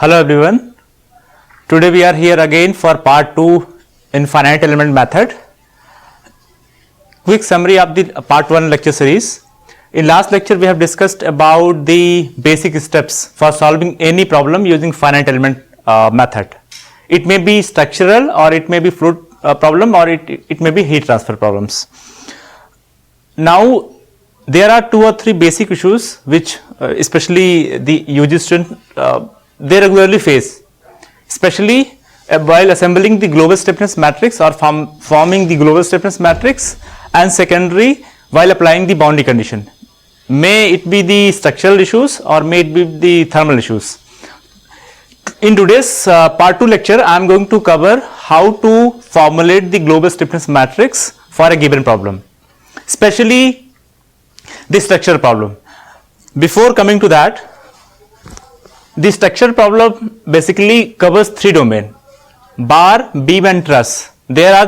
Hello everyone. Today we are here again for part 2 in finite element method. Quick summary of the part 1 lecture series. In last lecture we have discussed about the basic steps for solving any problem using finite element method. It may be structural or it may be fluid problem or it may be heat transfer problems. Now there are 2 or 3 basic issues which especially the UG student they regularly face, especially while assembling the global stiffness matrix or forming the global stiffness matrix, and secondary while applying the boundary condition. May it be the structural issues or may it be the thermal issues. In today's part 2 lecture, I am going to cover how to formulate the global stiffness matrix for a given problem, especially the structural problem. Before coming to that, the structure problem basically covers 3 domains: bar, beam and truss. These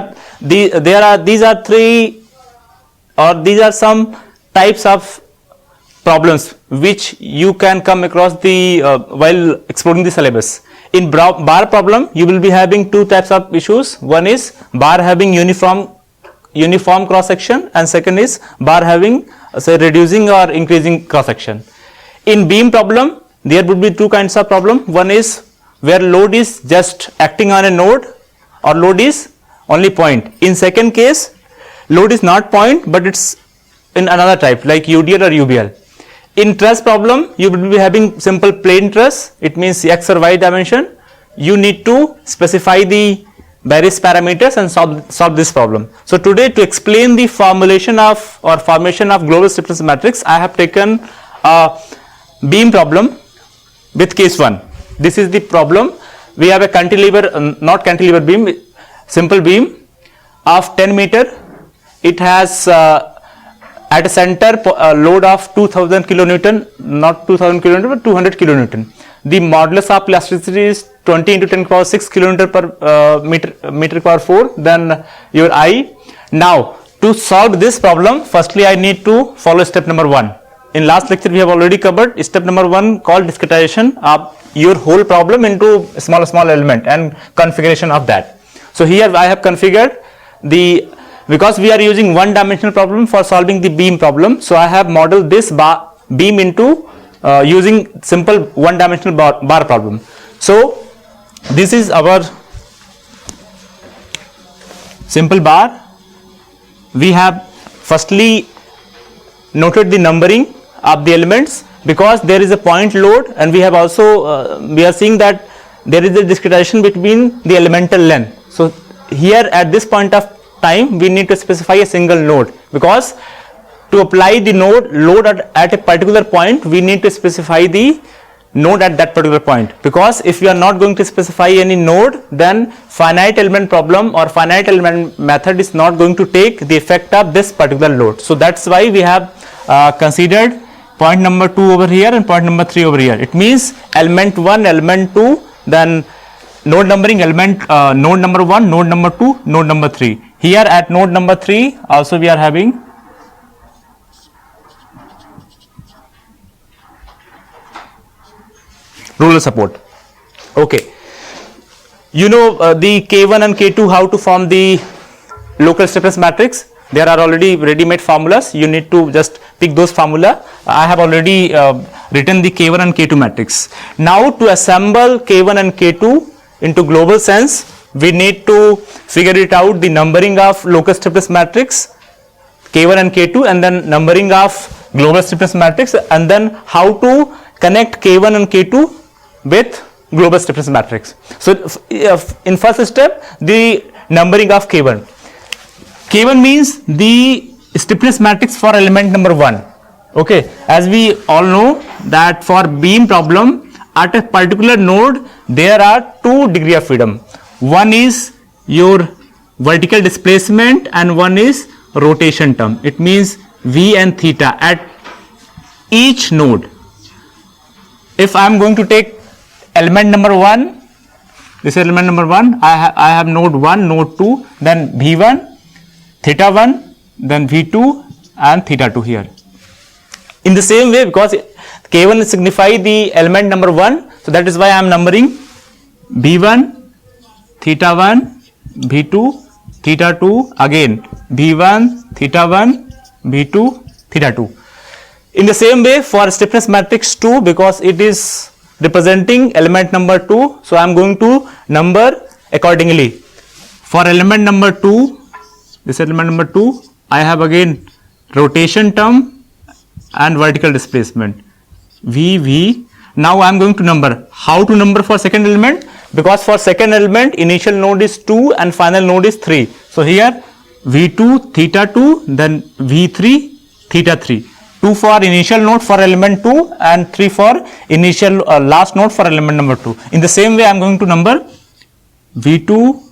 are some types of problems which you can come across while exploring the syllabus. In bar problem, you will be having 2 types of issues. One is bar having uniform cross section, and second is bar having reducing or increasing cross section. In beam problem, there would be 2 kinds of problem. One is where load is just acting on a node or load is only point. In second case, load is not point but it's in another type like UDL or UBL. In truss problem, you will be having simple plain truss. It means X or Y dimension. You need to specify the various parameters and solve this problem. So today, to explain the formation of global stiffness matrix, I have taken a beam problem with case 1. This is the problem. We have a cantilever, not cantilever beam, simple beam of 10 meter. It has at a center load of 2000 kilonewton, not 2000 kilonewton but 200 kilonewton. The modulus of elasticity is 20 into 10 power 6 kilonewton per meter power 4, then your I. Now to solve this problem, firstly I need to follow step number 1. In last lecture we have already covered step number 1 called discretization of your whole problem into small element and configuration of that. So here I have configured because we are using one dimensional problem for solving the beam problem, so I have modeled this beam into using simple one dimensional bar problem. So this is our simple bar. We have firstly noted the numbering of the elements because there is a point load, and we have also we are seeing that there is a discretization between the elemental length. So here at this point of time we need to specify a single node, because to apply the load at a particular point we need to specify the node at that particular point, because if you are not going to specify any node, then finite element problem or finite element method is not going to take the effect of this particular load. So that's why we have considered point number 2 over here and point number 3 over here. It means element 1, element 2, then node numbering element node number 1, node number 2, node number 3. Here at node number 3 also we are having roller support. Okay, you know the K1 and K2, how to form the local stiffness matrix. There are already ready-made formulas. You need to just pick those formula. I have already written the K1 and K2 matrix. Now to assemble K1 and K2 into global sense, we need to figure it out, the numbering of local stiffness matrix K1 and K2, and then numbering of global stiffness matrix, and then how to connect K1 and K2 with global stiffness matrix. So in first step, the numbering of K1. K1 means the stiffness matrix for element number 1. Okay, as we all know that for beam problem at a particular node there are 2 degrees of freedom. One is your vertical displacement and one is rotation term. It means V and theta at each node. If I am going to take element number 1, this is element number 1, I have node 1, node 2, then V1, theta 1, then V2 and theta 2 here. In the same way, because K1 signify the element number 1, so So that is why I am numbering B1 theta 1 B2 theta 2, again B1 theta 1 B2 theta 2. In the same way for stiffness matrix 2, because it is representing element number 2, so I am going to number accordingly. For element number 2, this element number 2, I have again rotation term and vertical displacement VV. Now I am going to number. How to number for second element? Because for second element initial node is 2 and final node is 3. So here V2 theta 2, then V3 theta 3. 2 for initial node for element 2 and 3 for initial last node for element number 2. In the same way I am going to number V2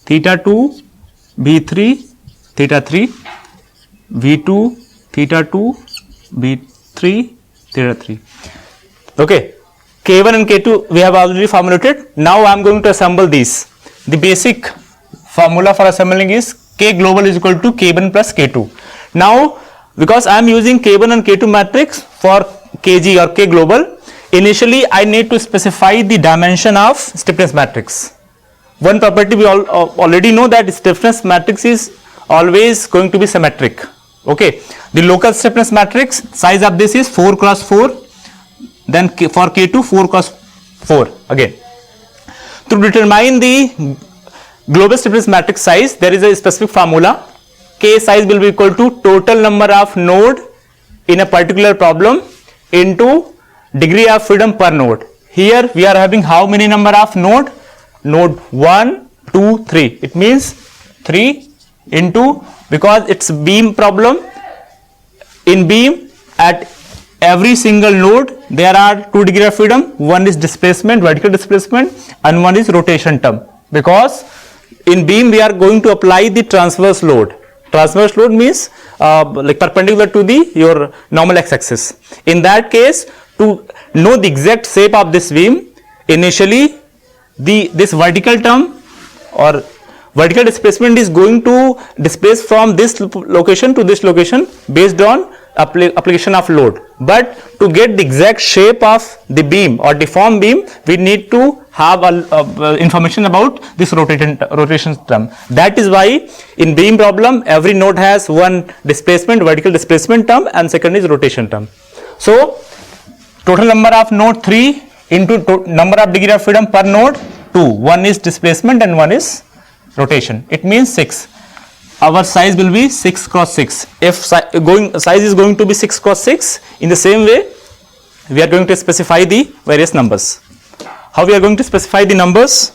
theta 2 B3 theta 3 V2 theta 2 B3 theta 3. Okay, K1 and K2 we have already formulated. Now I am going to assemble these. The basic formula for assembling is K global is equal to K1 plus K2. Now because I am using K1 and K2 matrix for Kg or K global, initially I need to specify the dimension of stiffness matrix. One property we already know, that stiffness matrix is always going to be symmetric. Okay, the local stiffness matrix size of this is 4 cross 4, then for K2 4 cross 4 again. To determine the global stiffness matrix size, there is a specific formula. K size will be equal to total number of node in a particular problem into degree of freedom per node. Here we are having how many number of node? Node 1, 2, 3. It means 3 into, because it's beam problem. In beam at every single node there are 2 degree of freedom. One is displacement, vertical displacement, and one is rotation term. Because in beam we are going to apply the transverse load. Transverse load means like perpendicular to your normal x-axis. In that case, to know the exact shape of this beam, initially this vertical term or vertical displacement is going to displace from this location to this location based on application of load. But to get the exact shape of the beam or deformed beam, we need to have information about this rotation term. That is why in beam problem every node has one displacement, vertical displacement term, and second is rotation term. So total number of node 3 into number of degree of freedom per node 2. One is displacement and one is rotation. It means 6. Our size will be 6 cross 6. If size is going to be 6 cross 6, in the same way we are going to specify the various numbers. How we are going to specify the numbers?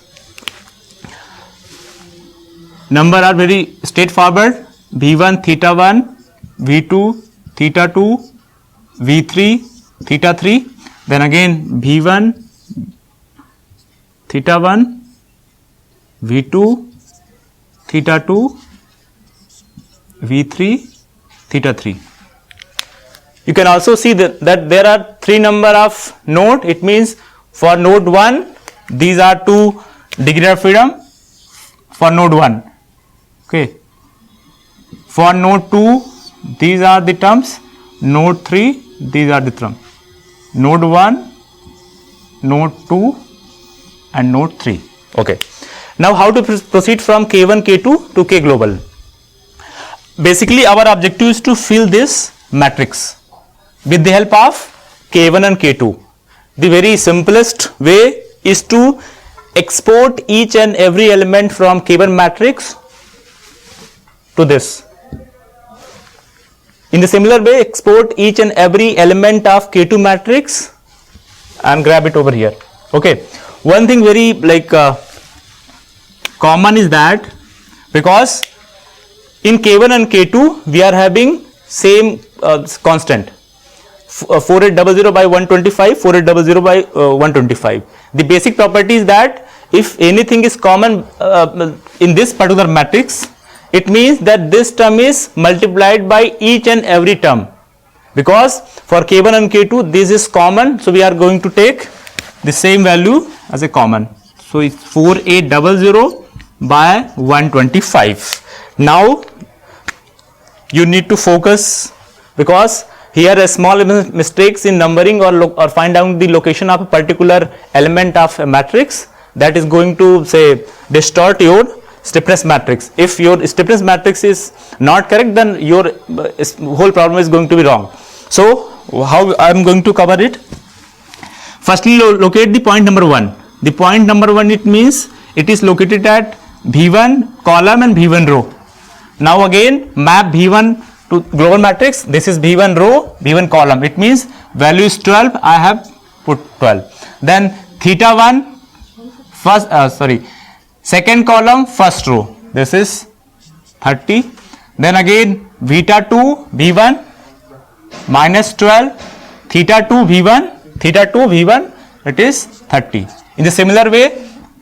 Number are very straightforward. V1 theta 1, V2 theta 2, V3 theta 3, then again V1 theta 1, V2 theta 2, V3 theta 3. You can also see that there are 3 number of node. It means for node 1 these are 2 degree of freedom for node 1. Okay. For node 2 these are the terms. Node 3 these are the terms. Node 1, node 2 and node 3. Okay. Now how to proceed from K1, K2 to K global? Basically our objective is to fill this matrix with the help of K1 and K2. The very simplest way is to export each and every element from K1 matrix to this. In the similar way, export each and every element of K2 matrix and grab it over here. Okay. One thing very common is that because in K1 and K2 we are having same constant 4800 by 125, 4800 by 125. The basic property is that if anything is common in this particular matrix, it means that this term is multiplied by each and every term. Because for K1 and K2 this is common, so we are going to take the same value as a common. So it's 4800 by 125. Now you need to focus, because here a small mistakes in numbering or find out the location of a particular element of a matrix, that is going to say distort your stiffness matrix. If your stiffness matrix is not correct, then your whole problem is going to be wrong. So how I am going to cover it? Firstly, locate the point number 1. The point number 1, it means it is located at V1 column and V1 row. Now again map V1 to global matrix. This is V1 row, V1 column. It means value is 12. I have put 12. Then theta 1 second column first row. This is 30. Then again beta 2 V1 minus 12, theta 2 V1 it is 30. In the similar way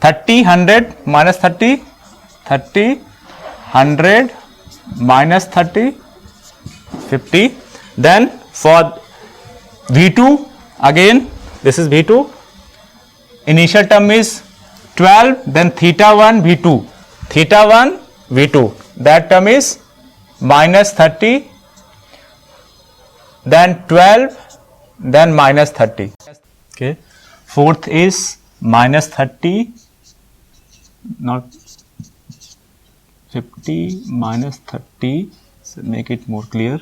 30 100 minus 30 100 minus 30 50. Then for V2 again, this is V2, initial term is 12, then theta 1 V2, that term is minus 30, then 12, then minus 30. Okay, fourth is minus 30, not 50, minus 30, so make it more clear,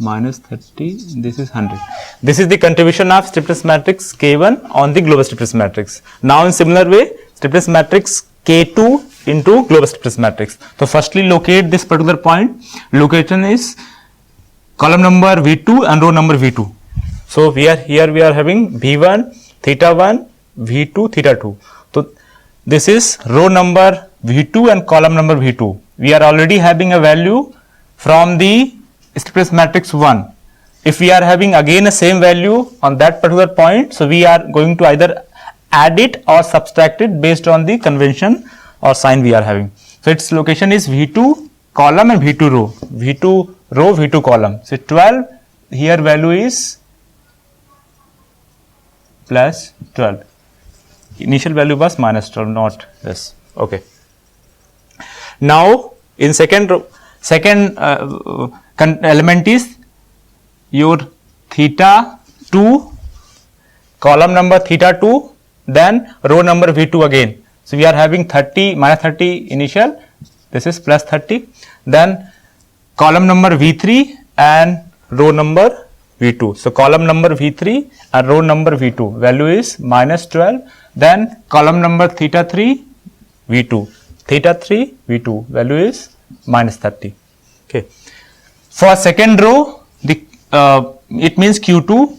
minus 30, this is 100. This is the contribution of stiffness matrix K1 on the global stiffness matrix. Now in similar way, stiffness matrix K2 into global stiffness matrix. So firstly locate this particular point. Location is column number V2 and row number V2. So we are having V1 theta 1 V2 theta 2. So this is row number V2 and column number V2. We are already having a value from the stiffness matrix 1. If we are having again a same value on that particular point, so we are going to either add it or subtract it based on the convention or sign we are having. So its location is V2 column and V2 row. V2 row, V2 column. So 12, here value is plus 12. Initial value was minus 12, not this. Okay. Now in second element is your theta 2, column number theta 2, then row number V2 again. So we are having 30 minus 30 initial, this is plus 30, then column number V3 and row number V2. So column number V3 and row number V2 value is minus 12, then column number theta 3 V2, theta 3 V2 value is minus 30. Okay. For second row, the it means Q2.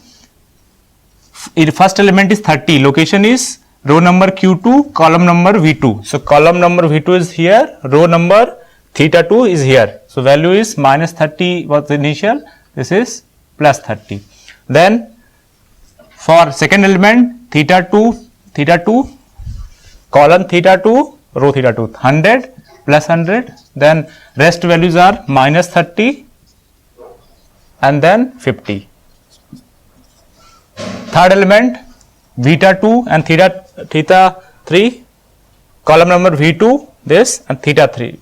First element is 30. Location is row number Q2, column number V2. So column number V2 is here. Row number theta 2 is here. So value is minus 30 was the initial. This is plus 30. Then for second element theta 2, column theta 2, row theta 2, 100 plus 100. Then rest values are minus 30 and then 50. Third element beta 2 and theta 3, column number V2 this and theta 3,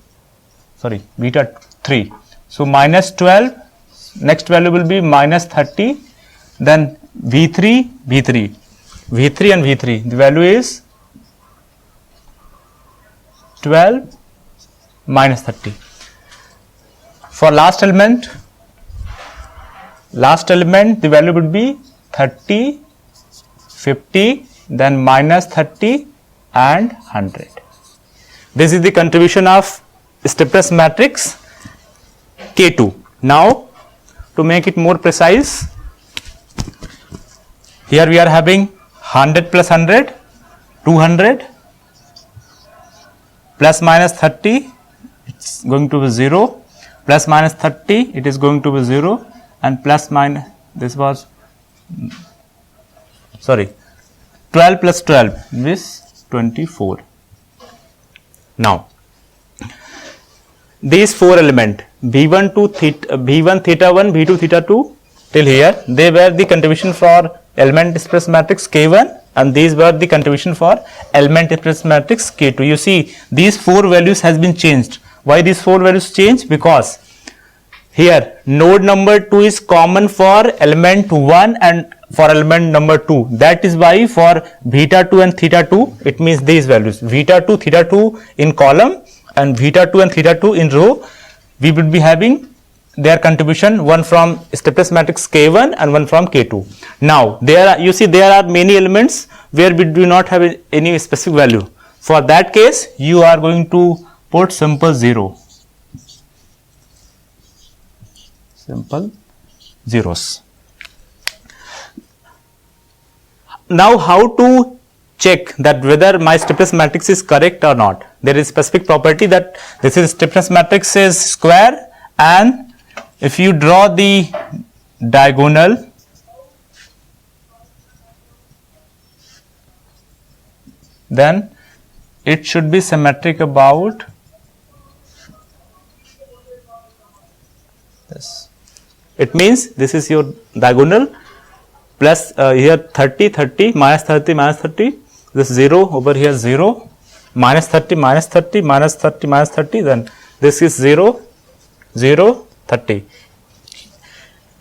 sorry beta 3. So minus 12, next value will be minus 30, then V3 and V3, the value is 12 minus 30. For last element the value would be 30, 50, then minus 30 and 100. This is the contribution of stiffness matrix K2. Now to make it more precise, here we are having 100 plus 100, 200 plus minus 30, it's going to be 0, plus minus 30, it is going to be 0, and plus minus, this was, sorry, 12 plus 12 is 24. Now, these four elements, V1 theta 1, V2 theta 2 till here, they were the contribution for element stiffness matrix K1, and these were the contribution for element stiffness matrix K2. You see, these four values has been changed. Why these four values changed? Because here node number 2 is common for element 1 and for element number 2. That is why for beta 2 and theta 2, it means these values, beta 2, theta 2 in column and beta 2 and theta 2 in row, we would be having their contribution, one from stiffness matrix K1 and one from K2. Now there are, you see there are many elements where we do not have any specific value. For that case, you are going to put simple 0, simple zeros. Now how to check that whether my stiffness matrix is correct or not? There is specific property that this is stiffness matrix is square, and if you draw the diagonal, then it should be symmetric about this. It means this is your diagonal plus here 30, 30, minus 30, minus 30, this 0 over here 0, minus 30, minus 30, minus 30, minus 30, then this is 0, 0, 30.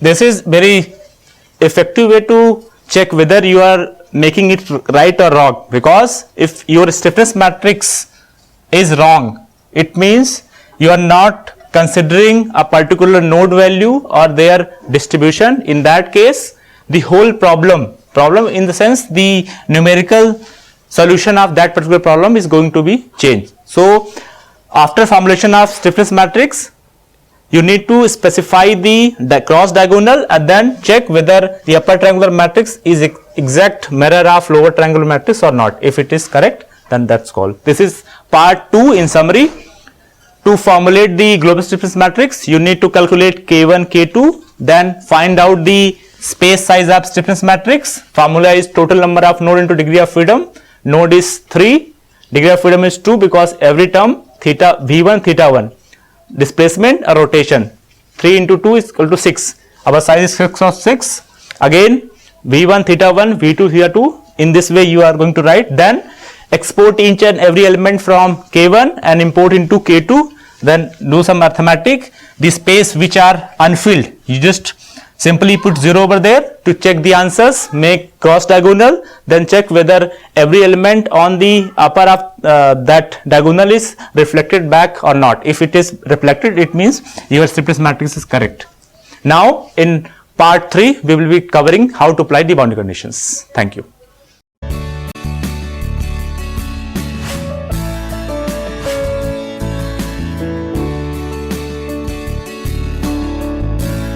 This is very effective way to check whether you are making it right or wrong, because if your stiffness matrix is wrong, it means you are not considering a particular node value or their distribution. In that case, the whole problem in the sense the numerical solution of that particular problem is going to be changed. So after formulation of stiffness matrix, you need to specify the cross diagonal and then check whether the upper triangular matrix is exact mirror of lower triangular matrix or not. If it is correct, then that's called. This is part 2 in summary. To formulate the global stiffness matrix, you need to calculate K1, K2, then find out the space size of stiffness matrix. Formula is total number of node into degree of freedom. Node is 3, degree of freedom is 2 because every term theta V1, theta 1. Displacement or rotation, 3 into 2 is equal to 6. Our size is 6 of 6. Again V1 theta 1, V2 theta 2. In this way you are going to write. Then export each and every element from K1 and import into K2. Then do some arithmetic. The space which are unfilled, you just simply put 0 over there to check the answers, make cross diagonal, then check whether every element on the upper of that diagonal is reflected back or not. If it is reflected, it means your stiffness matrix is correct. Now in part 3, we will be covering how to apply the boundary conditions. Thank you.